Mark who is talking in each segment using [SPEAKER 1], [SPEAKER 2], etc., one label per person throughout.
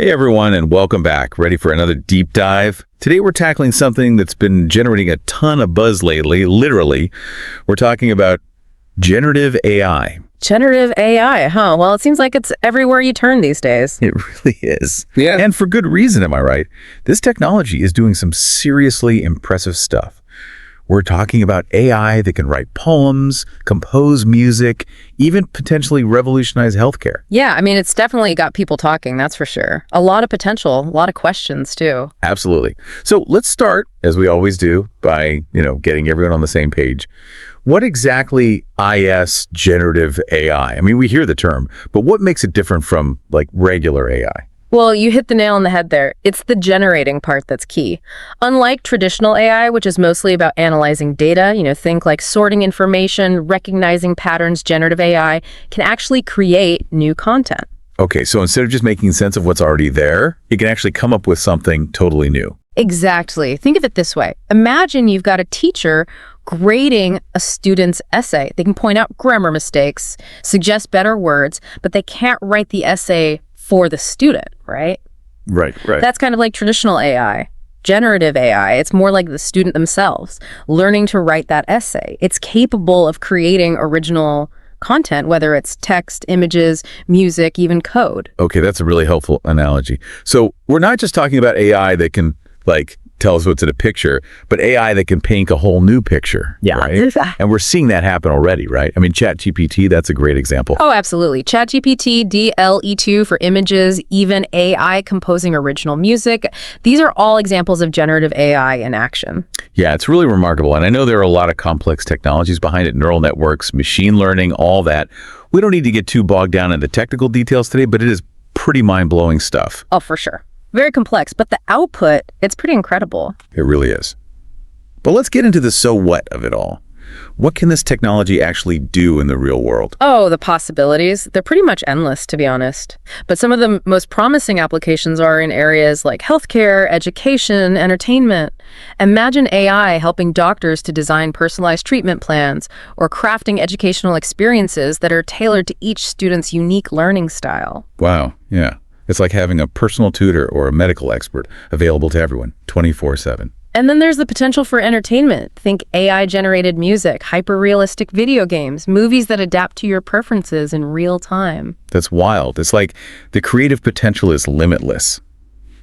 [SPEAKER 1] Hey everyone, and welcome back. Ready for another deep dive? Today we're tackling something that's been generating a ton of buzz lately, literally. We're talking about generative AI.
[SPEAKER 2] Generative AI, huh? Well, it seems like it's everywhere you turn these days.
[SPEAKER 1] It really is.
[SPEAKER 3] Yeah.
[SPEAKER 1] And for good reason, am I right? This technology is doing some seriously impressive stuff. We're talking about AI that can write poems, compose music, even potentially revolutionize healthcare.
[SPEAKER 2] Yeah, I mean, it's definitely got people talking, that's for sure. A lot of potential, a lot of questions, too.
[SPEAKER 1] Absolutely. So let's start, as we always do, by, getting everyone on the same page. What exactly is generative AI? I mean, we hear the term, but what makes it different from, regular AI?
[SPEAKER 2] Well, you hit the nail on the head there. It's the generating part that's key. Unlike traditional AI, which is mostly about analyzing data, think like sorting information, recognizing patterns, generative AI can actually create new content.
[SPEAKER 1] Okay, so instead of just making sense of what's already there, it can actually come up with something totally new.
[SPEAKER 2] Exactly. Think of it this way. Imagine you've got a teacher grading a student's essay. They can point out grammar mistakes, suggest better words, but they can't write the essay for the student, right?
[SPEAKER 1] Right.
[SPEAKER 2] That's kind of like traditional AI. Generative AI, it's more like the student themselves, learning to write that essay. It's capable of creating original content, whether it's text, images, music, even code.
[SPEAKER 1] Okay, that's a really helpful analogy. So we're not just talking about AI that can, tell us what's in a picture, but AI that can paint a whole new picture.
[SPEAKER 2] Yeah.
[SPEAKER 1] Right? And we're seeing that happen already, right? I mean, ChatGPT, that's a great example.
[SPEAKER 2] Oh, absolutely. ChatGPT, DALL-E for images, even AI composing original music. These are all examples of generative AI in action.
[SPEAKER 1] Yeah, it's really remarkable. And I know there are a lot of complex technologies behind it, neural networks, machine learning, all that. We don't need to get too bogged down in the technical details today, but it is pretty mind-blowing stuff.
[SPEAKER 2] Oh, for sure. Very complex, but the output, it's pretty incredible.
[SPEAKER 1] It really is. But let's get into the so what of it all. What can this technology actually do in the real world?
[SPEAKER 2] Oh, the possibilities. They're pretty much endless, to be honest. But some of the most promising applications are in areas like healthcare, education, entertainment. Imagine AI helping doctors to design personalized treatment plans or crafting educational experiences that are tailored to each student's unique learning style.
[SPEAKER 1] Wow, yeah. It's like having a personal tutor or a medical expert available to everyone 24/7.
[SPEAKER 2] And then there's the potential for entertainment. Think AI-generated music, hyper-realistic video games, movies that adapt to your preferences in real time.
[SPEAKER 1] That's wild. It's like the creative potential is limitless.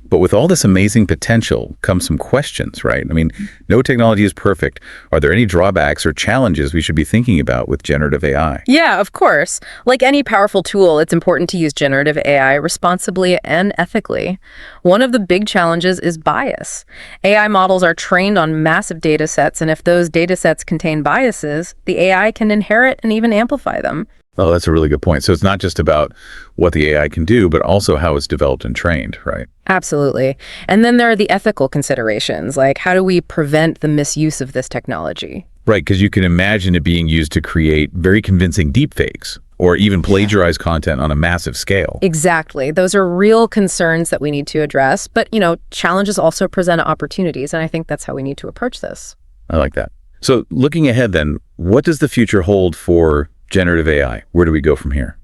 [SPEAKER 1] But with all this amazing potential comes some questions, right? I mean, no technology is perfect. Are there any drawbacks or challenges we should be thinking about with generative AI?
[SPEAKER 2] Yeah, of course. Like any powerful tool, it's important to use generative AI responsibly and ethically. One of the big challenges is bias. AI models are trained on massive data sets, and if those data sets contain biases, the AI can inherit and even amplify them.
[SPEAKER 1] Oh, that's a really good point. So it's not just about what the AI can do, but also how it's developed and trained, right?
[SPEAKER 2] Absolutely. And then there are the ethical considerations, like how do we prevent the misuse of this technology?
[SPEAKER 1] Right, because you can imagine it being used to create very convincing deepfakes or even plagiarize content on a massive scale.
[SPEAKER 2] Exactly. Those are real concerns that we need to address. But, challenges also present opportunities, and I think that's how we need to approach this.
[SPEAKER 1] I like that. So looking ahead then, what does the future hold for generative AI? Where do we go from here?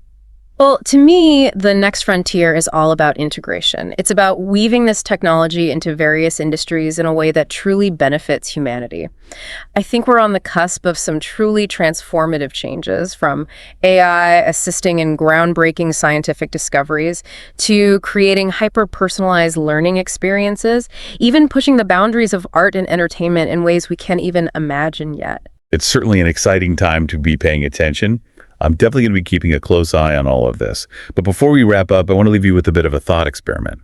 [SPEAKER 2] Well, to me, the next frontier is all about integration. It's about weaving this technology into various industries in a way that truly benefits humanity. I think we're on the cusp of some truly transformative changes, from AI assisting in groundbreaking scientific discoveries to creating hyper-personalized learning experiences, even pushing the boundaries of art and entertainment in ways we can't even imagine yet.
[SPEAKER 1] It's certainly an exciting time to be paying attention. I'm definitely going to be keeping a close eye on all of this. But before we wrap up, I want to leave you with a bit of a thought experiment.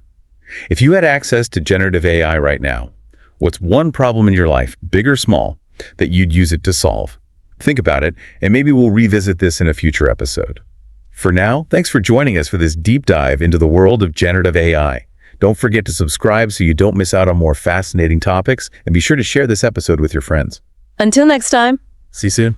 [SPEAKER 1] If you had access to generative AI right now, what's one problem in your life, big or small, that you'd use it to solve? Think about it, and maybe we'll revisit this in a future episode. For now, thanks for joining us for this deep dive into the world of generative AI. Don't forget to subscribe so you don't miss out on more fascinating topics, and be sure to share this episode with your friends.
[SPEAKER 2] Until next time.
[SPEAKER 1] See you soon.